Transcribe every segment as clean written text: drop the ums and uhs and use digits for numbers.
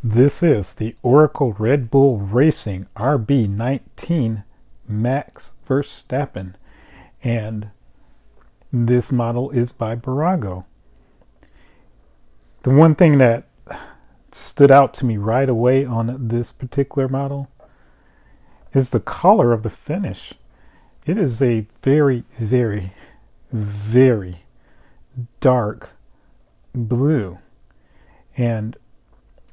This is the Oracle Red Bull Racing RB19 Max Verstappen, and this model is by Burago. The one thing that stood out to me right away on this particular model is the color of the finish. It is a very, very, very dark blue, and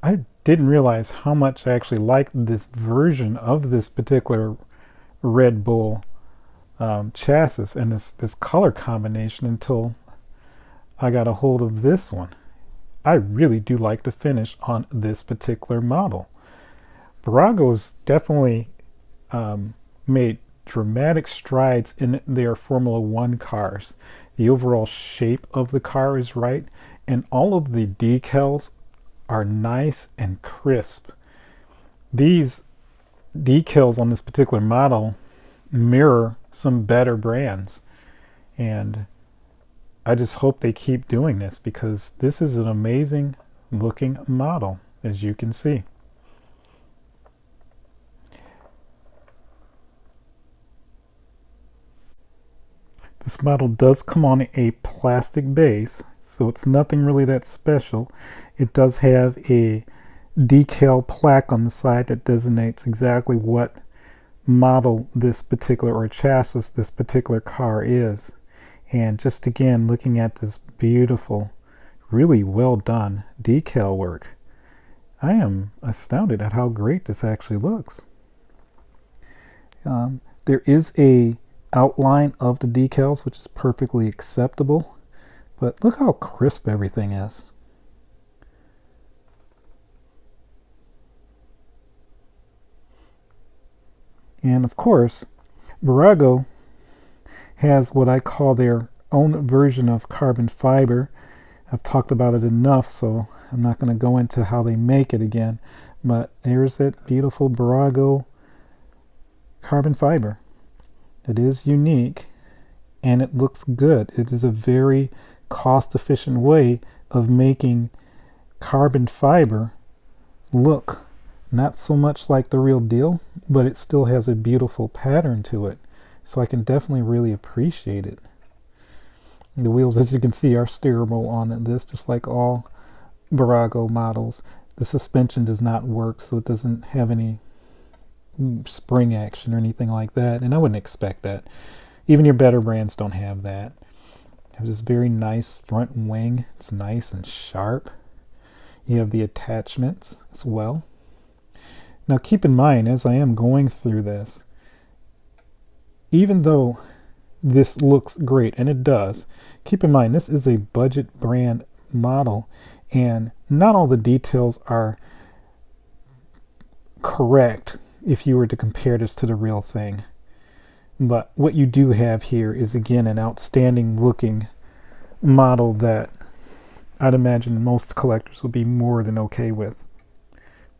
I didn't realize how much I actually liked this version of this particular Red Bull chassis and this color combination until I got a hold of this one. I really do like the finish on this particular model. Burago's definitely made dramatic strides in their Formula One cars. The overall shape of the car is right, and all of the decals are nice and crisp. These decals on this particular model mirror some better brands, and I just hope they keep doing this because this is an amazing looking model, as you can see. This model does come on a plastic base, so it's nothing really that special. It does have a decal plaque on the side that designates exactly what model this particular, or chassis this particular car is. And just again, looking at this beautiful, really well done decal work, I am astounded at how great this actually looks. There is a outline of the decals, which is perfectly acceptable, but look how crisp everything is. And of course, Burago has what I call their own version of carbon fiber. I've talked about it enough, so I'm not going to go into how they make it again, but there's that beautiful Burago carbon fiber. It is unique and it looks good. It is a very cost-efficient way of making carbon fiber look not so much like the real deal, but it still has a beautiful pattern to it. So I can definitely really appreciate it. The wheels, as you can see, are steerable on this, just like all Burago models. The suspension does not work, so it doesn't have any spring action or anything like that, and I wouldn't expect that. Even your better brands don't have that. It has this very nice front wing. It's nice and sharp. You have the attachments as well. Now keep in mind, as I am going through this, even though this looks great, and it does, keep in mind this is a budget brand model, and not all the details are correct if you were to compare this to the real thing. But what you do have here is, again, an outstanding looking model that I'd imagine most collectors would be more than okay with.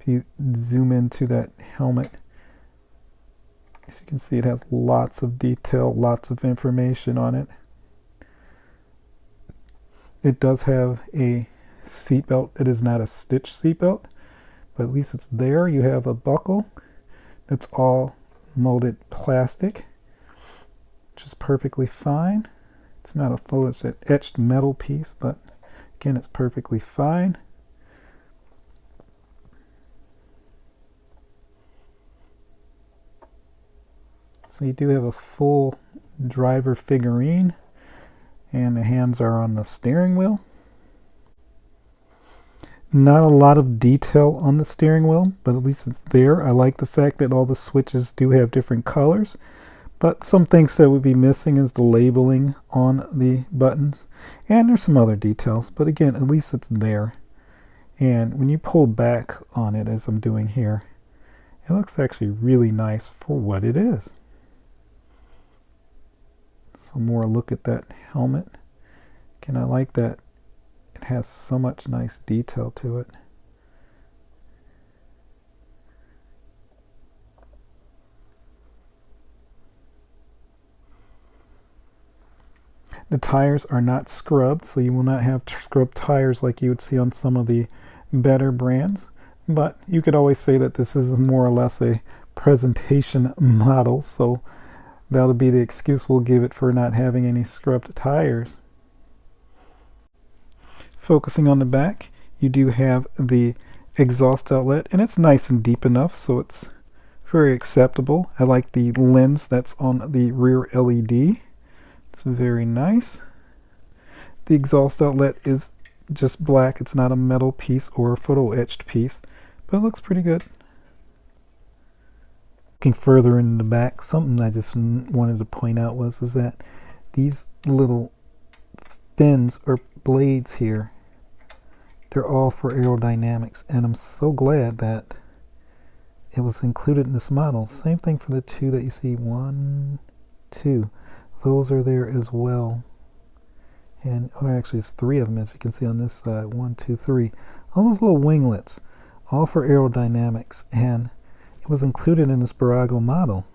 If you zoom into that helmet, as you can see, it has lots of detail, lots of information on it. It does have a seatbelt. It is not a stitch seatbelt, but at least it's there. You have a buckle. It's all molded plastic, which is perfectly fine. It's not a full etched metal piece, but again, it's perfectly fine. So you do have a full driver figurine, and the hands are on the steering wheel. Not a lot of detail on the steering wheel, but at least it's there. I like the fact that all the switches do have different colors, but some things that would be missing is the labeling on the buttons, and there's some other details, but again, at least it's there. And when you pull back on it, as I'm doing here, it looks actually really nice for what it is. So more look at that helmet. Again, I like that it has so much nice detail to it. The tires are not scrubbed, so you will not have scrubbed tires like you would see on some of the better brands. but you could always say that this is more or less a presentation model, so that'll be the excuse we'll give it for not having any scrubbed tires. Focusing on the back, you do have the exhaust outlet, and it's nice and deep enough, so it's very acceptable. I like the lens that's on the rear LED. It's very nice. The exhaust outlet is just black. It's not a metal piece or a photo etched piece, but it looks pretty good. Looking further in the back, something I just wanted to point out is that these little fins or blades here, they're all for aerodynamics, and I'm so glad that it was included in this model. Same thing for the two that you see, 1, 2. Those are there as well. And actually it's 3 of them, as you can see on this side. 1, 2, 3. All those little winglets, all for aerodynamics, and it was included in this Burago model.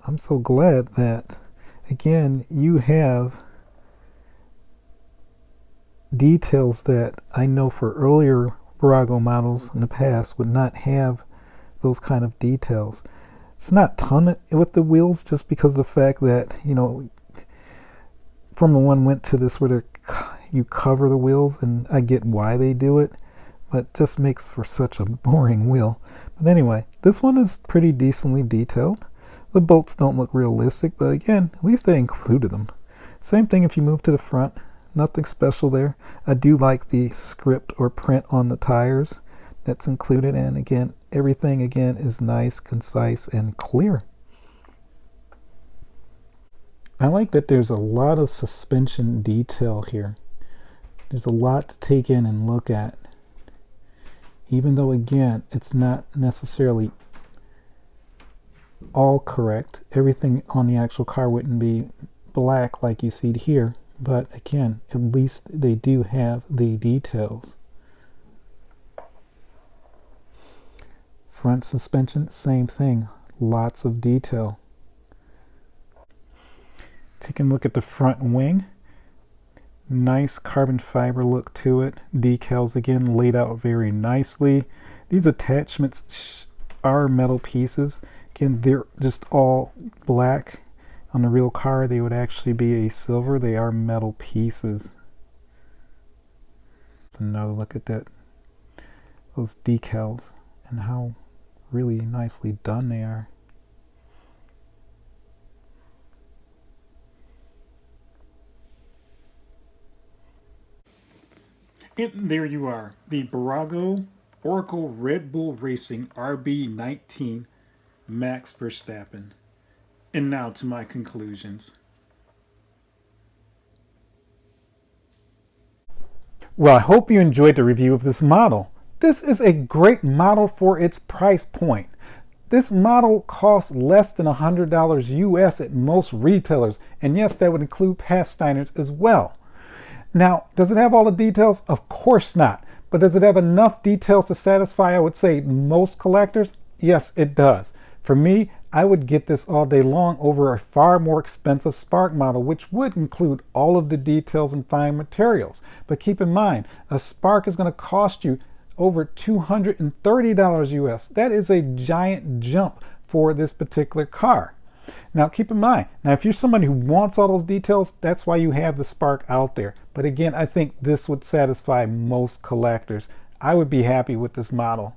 I'm so glad that, again, you have details that I know for earlier Burago models in the past would not have those kind of details. It's not ton with the wheels, just because of the fact that, you know, Formula 1 went to this where you cover the wheels, and I get why they do it, but it just makes for such a boring wheel. But anyway, this one is pretty decently detailed. The bolts don't look realistic, but again, at least they included them. Same thing if you move to the front. Nothing special there. I do like the script or print on the tires that's included, and again, everything again is nice, concise, and clear. I like that there's a lot of suspension detail here. There's a lot to take in and look at, even though again it's not necessarily all correct. Everything on the actual car wouldn't be black like you see here, but again, at least they do have the details. Front suspension, same thing, lots of detail. Taking a look at the front wing, nice carbon fiber look to it. Decals again laid out very nicely. These attachments are metal pieces. Again, they're just all black. On the real car, they would actually be a silver. They are metal pieces. So another look at that, those decals, and how really nicely done they are. And there you are, the Burago Oracle Red Bull Racing RB19 Max Verstappen. And now to my conclusions. Well, I hope you enjoyed the review of this model. This is a great model for its price point. This model costs less than $100 US at most retailers, and yes, that would include Pasteiners as well. Now, does it have all the details? Of course not. But does it have enough details to satisfy, I would say, most collectors? Yes, it does. For me, I would get this all day long over a far more expensive Spark model, which would include all of the details and fine materials. But keep in mind, a Spark is going to cost you over $230 US. That is a giant jump for this particular car. Now keep in mind, now if you're somebody who wants all those details, that's why you have the Spark out there. But again, I think this would satisfy most collectors. I would be happy with this model.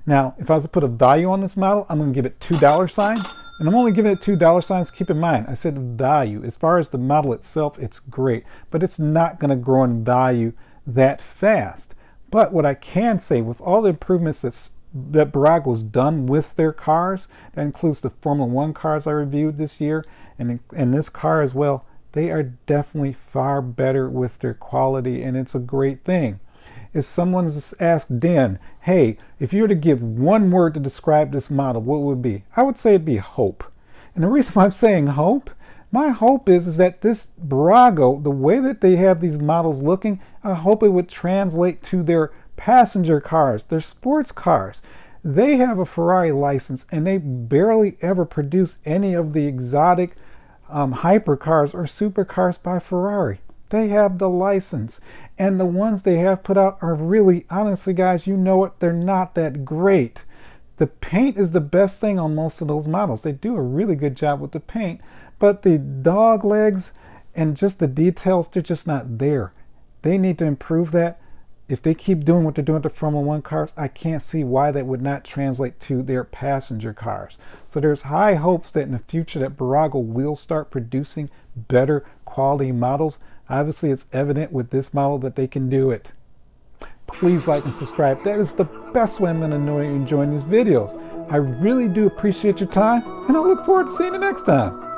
Now, if I was to put a value on this model, I'm going to give it $2 signs. And I'm only giving it $2 signs. Keep in mind, I said value. As far as the model itself, it's great. But it's not going to grow in value that fast. But what I can say, with all the improvements that Burago's done with their cars, that includes the Formula 1 cars I reviewed this year, and this car as well, they are definitely far better with their quality, and it's a great thing. If someone's asked Dan, hey, if you were to give one word to describe this model, what would it be? I would say it'd be hope. And the reason why I'm saying hope, my hope is that this Burago, the way that they have these models looking, I hope it would translate to their passenger cars, their sports cars. They have a Ferrari license, and they barely ever produce any of the exotic hypercars or supercars by Ferrari. They have the license. And the ones they have put out are really, honestly guys, you know what, they're not that great. The paint is the best thing on most of those models. They do a really good job with the paint, but the dog legs and just the details, they're just not there. They need to improve that. If they keep doing what they're doing to Formula One cars, I can't see why that would not translate to their passenger cars. So there's high hopes that in the future that Burago will start producing better quality models. Obviously, it's evident with this model that they can do it. Please like and subscribe. That is the best way I'm going to know you're enjoying these videos. I really do appreciate your time, and I look forward to seeing you next time.